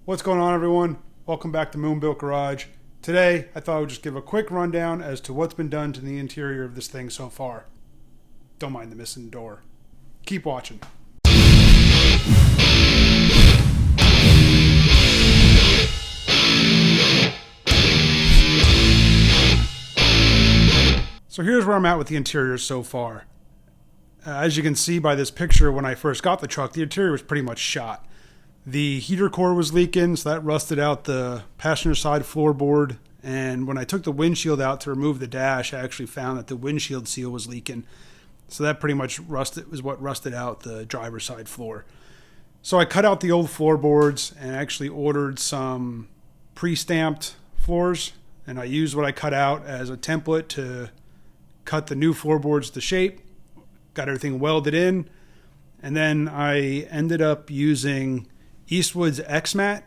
What's going on, everyone? Welcome back to Moonbuilt Garage. Today, I thought I would just give a quick rundown as to what's been done to the interior of this thing so far. Don't mind the missing door. Keep watching. So here's where I'm at with the interior so far. As you can see by this picture, when I first got the truck, the interior was pretty much shot. The heater core was leaking, so that rusted out the passenger side floorboard. And when I took the windshield out to remove the dash, I actually found that the windshield seal was leaking. So that pretty much was what rusted out the driver's side floor. So I cut out the old floorboards and actually ordered some pre-stamped floors. And I used what I cut out as a template to cut the new floorboards to shape. Got everything welded in. And then I ended up using Eastwood's X-Mat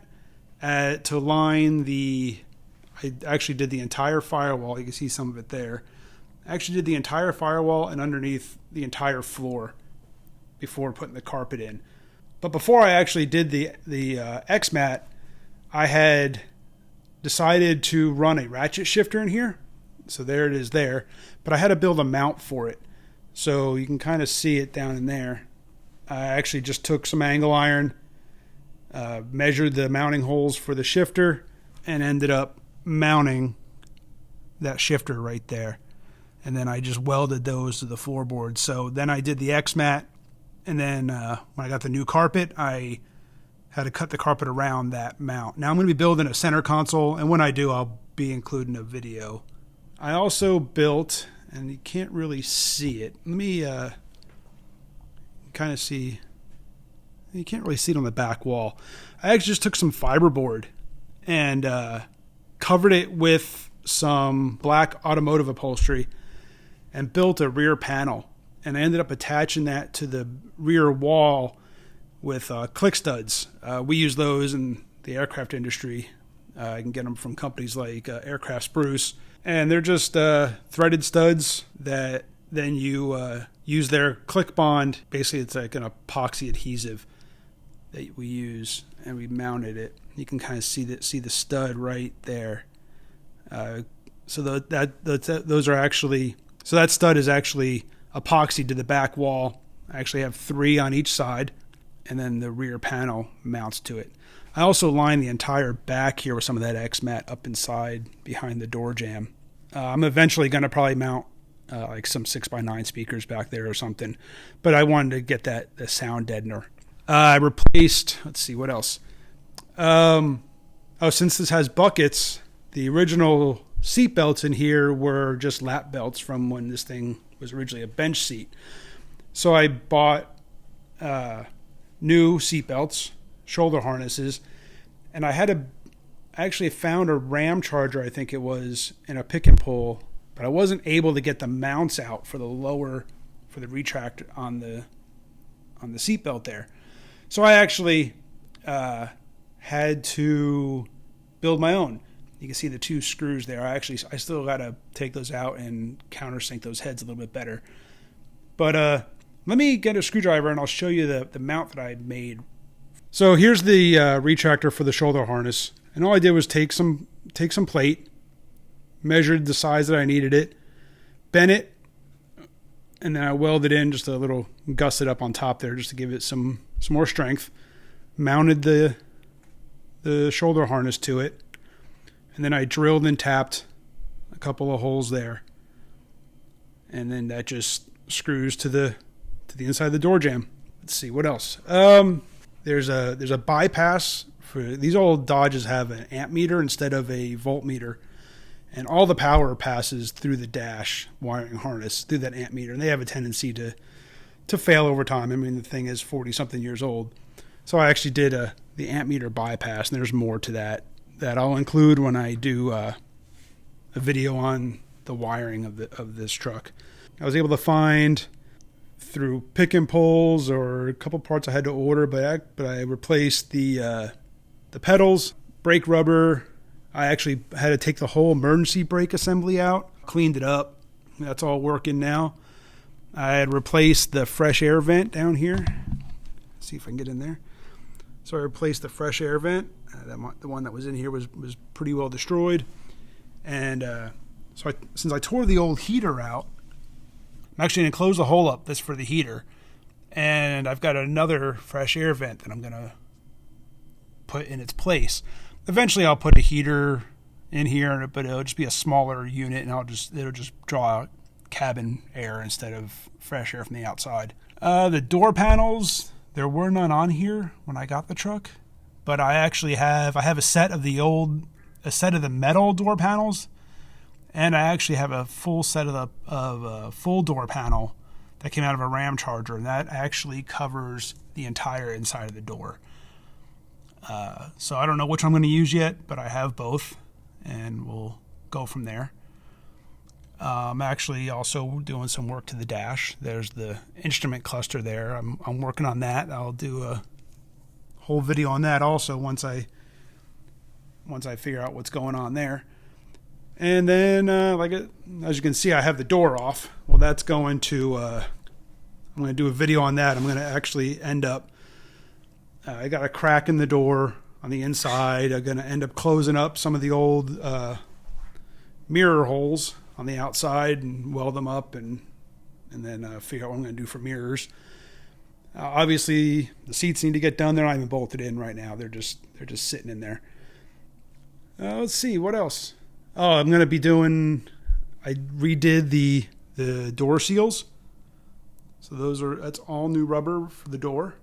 to line I actually did the entire firewall. You can see some of it there. I actually did the entire firewall and underneath the entire floor before putting the carpet in. But before I actually did the X-Mat, I had decided to run a ratchet shifter in here. So there it is there. But I had to build a mount for it. So you can kind of see it down in there. I actually just took some angle iron, measured the mounting holes for the shifter, and ended up mounting that shifter right there. And then I just welded those to the floorboard. So then I did the X-Mat, and then when I got the new carpet, I had to cut the carpet around that mount. Now I'm going to be building a center console, and when I do, I'll be including a video. I also built, and you can't really see it. Let me kind of see. You can't really see it on the back wall. I actually just took some fiberboard and covered it with some black automotive upholstery and built a rear panel. And I ended up attaching that to the rear wall with click studs. We use those in the aircraft industry. I can get them from companies like Aircraft Spruce. And they're just threaded studs that then you use their click bond. Basically, it's like an epoxy adhesive that we use, and we mounted it. You can kind of see the stud right there. So those are actually, so that stud is actually epoxy to the back wall. I actually have 3 on each side, and then the rear panel mounts to it. I also lined the entire back here with some of that X-Mat up inside behind the door jamb. I'm eventually going to probably mount like some 6x9 speakers back there or something, but I wanted to get the sound deadener. I replaced, let's see, what else? Since this has buckets, the original seat belts in here were just lap belts from when this thing was originally a bench seat. So I bought new seat belts, shoulder harnesses, and I actually found a RAM charger, I think it was, in a pick and pull, but I wasn't able to get the mounts out for the retract on the seatbelt there. So I actually had to build my own. You can see the 2 screws there. I still got to take those out and countersink those heads a little bit better. But let me get a screwdriver and I'll show you the mount that I made. So here's the retractor for the shoulder harness. And all I did was take some plate, measured the size that I needed it, bent it, and then I welded in just a little gusset up on top there just to give it some more strength. Mounted the shoulder harness to it, and then I drilled and tapped a couple of holes there. And then that just screws to the inside of the door jamb. Let's see, what else? There's a bypass. These old Dodges have an amp meter instead of a voltmeter, and all the power passes through the dash wiring harness through that amp meter, and they have a tendency to fail over time. I mean, the thing is 40-something years old. So I actually did the amp meter bypass, and there's more to that I'll include when I do a video on the wiring of this truck. I was able to find through pick and pulls or a couple parts I had to order, but I replaced the pedals, brake rubber. I actually had to take the whole emergency brake assembly out, cleaned it up. That's all working now. I had replaced the fresh air vent down here. Let's see if I can get in there. So I replaced the fresh air vent. The one that was in here was pretty well destroyed. And since I tore the old heater out, I'm actually going to close the hole up. That's for the heater. And I've got another fresh air vent that I'm going to put in its place. Eventually I'll put a heater in here, but it'll just be a smaller unit, and it'll just draw out cabin air instead of fresh air from the outside. The door panels, there were none on here when I got the truck, but I have a set of the metal door panels, and I actually have a full set of a full door panel that came out of a Ram Charger, and that actually covers the entire inside of the door. So I don't know which I'm going to use yet, but I have both, and we'll go from there. I'm actually also doing some work to the dash. There's the instrument cluster there. I'm working on that. I'll do a whole video on that also once I figure out what's going on there. And then, as you can see, I have the door off. Well, that's going to, I'm going to do a video on that. I'm going to actually end up, I got a crack in the door on the inside. I'm going to end up closing up some of the old mirror holes on the outside and weld them up, and then figure out what I'm going to do for mirrors. Obviously, the seats need to get done. They're not even bolted in right now. They're just sitting in there. Let's see, what else? Oh, I'm going to be doing, I redid the door seals. So that's all new rubber for the door.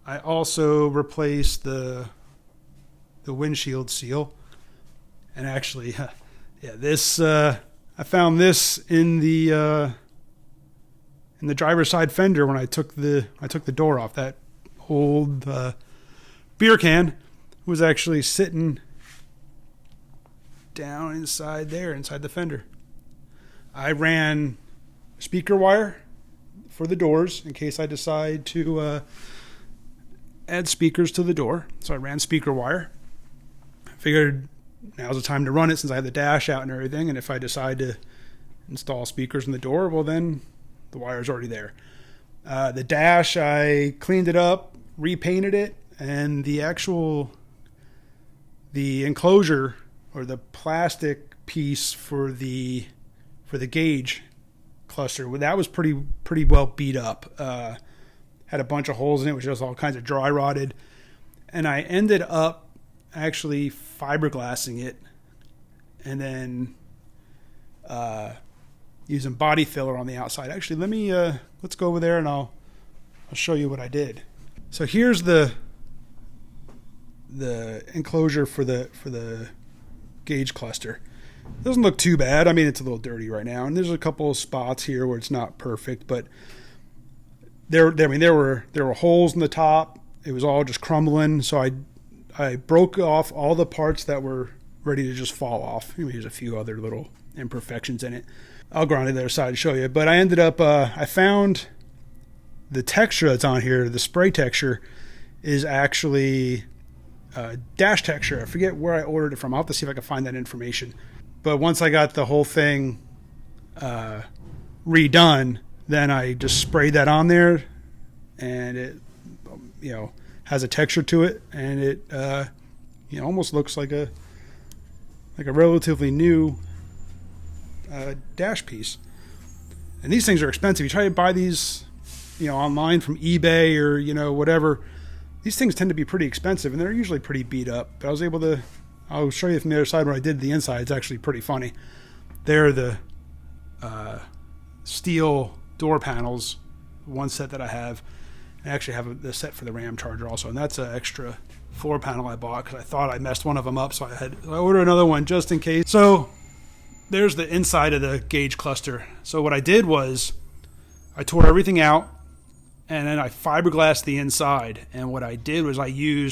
I also replaced the windshield seal. And actually, this I found this in the driver's side fender when I took the door off. That old beer can was actually sitting down inside the fender. I ran speaker wire for the doors in case I decide to add speakers to the door. So I ran speaker wire. I figured now's the time to run it since I have the dash out and everything. And if I decide to install speakers in the door, well, then the wire's already there. The dash, I cleaned it up, repainted it, and the enclosure or the plastic piece for the gauge cluster, that was pretty well beat up. Had a bunch of holes in it, which was all kinds of dry rotted. And I ended up actually fiberglassing it and then using body filler on the outside. Actually, let's go over there and I'll show you what I did. So here's the enclosure for the gauge cluster. It doesn't look too bad. I mean, it's a little dirty right now, and there's a couple of spots here where it's not perfect, but there were holes in the top. It was all just crumbling, so I broke off all the parts that were ready to just fall off. There's a few other little imperfections in it. I'll go on to the other side to show you. But I ended up, I found the texture that's on here, the spray texture, is actually dash texture. I forget where I ordered it from. I'll have to see if I can find that information. But once I got the whole thing redone, then I just sprayed that on there, and it, has a texture to it, and it, almost looks like a relatively new dash piece. And these things are expensive. You try to buy these, online from eBay or whatever. These things tend to be pretty expensive, and they're usually pretty beat up. But I was able to. I'll show you from the other side what I did to the inside. It's actually pretty funny. They're the steel door panels, one set that I have. I actually have the set for the Ram Charger also, and that's an extra floor panel I bought because I thought I messed one of them up, so I ordered another one just in case. So there's the inside of the gauge cluster. So what I did was I tore everything out, and then I fiberglassed the inside. And what I did was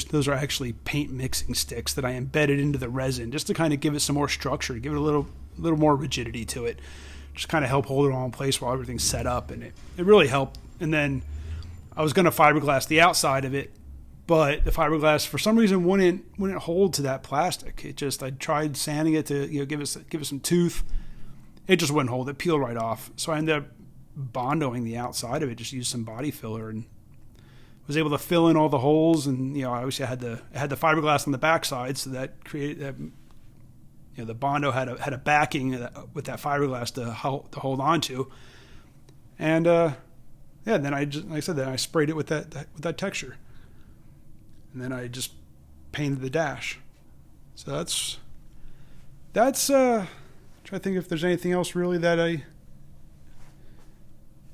those are actually paint mixing sticks that I embedded into the resin just to kind of give it some more structure, give it a little more rigidity to it, just kind of help hold it all in place while everything's set up. And it really helped. And then I was going to fiberglass the outside of it, but the fiberglass for some reason wouldn't hold to that plastic. I tried sanding it to give it some tooth. It just wouldn't hold. It peeled right off. So I ended up bondoing the outside of it, just used some body filler and was able to fill in all the holes, and obviously I had the fiberglass on the backside, so that created that. The Bondo had a backing with that fiberglass to hold on to, and then I just, like I said, then I sprayed it with that texture, and then I just painted the dash. So that's try to think if there's anything else really that I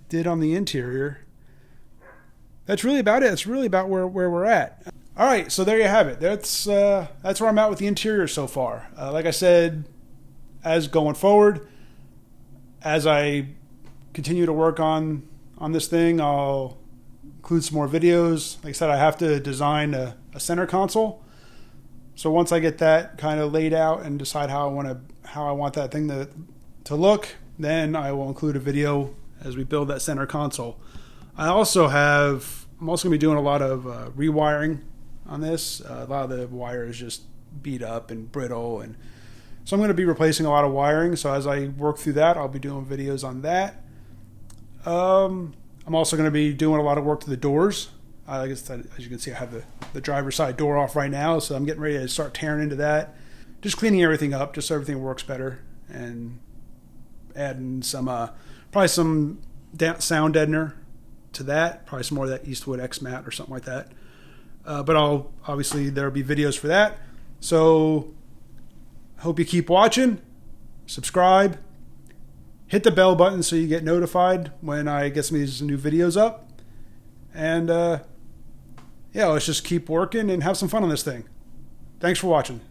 did on the interior. That's really about it. It's really about where we're at. All right, so there you have it. That's where I'm at with the interior so far. Like I said, as going forward, as I continue to work on this thing, I'll include some more videos. Like I said, I have to design a center console. So once I get that kind of laid out and decide how I want that thing to look, then I will include a video as we build that center console. I'm also going to be doing a lot of rewiring on this. A lot of the wire is just beat up and brittle, and so I'm going to be replacing a lot of wiring. So as I work through that, I'll be doing videos on that. I'm also going to be doing a lot of work to the doors. I guess as you can see, I have the driver's side door off right now, so I'm getting ready to start tearing into that, just cleaning everything up, just so everything works better, and adding some probably some sound deadener to that, probably some more of that Eastwood X mat or something like that. But obviously there'll be videos for that. So hope you keep watching, subscribe, hit the bell button so you get notified when I get some of these new videos up. And let's just keep working and have some fun on this thing. Thanks for watching.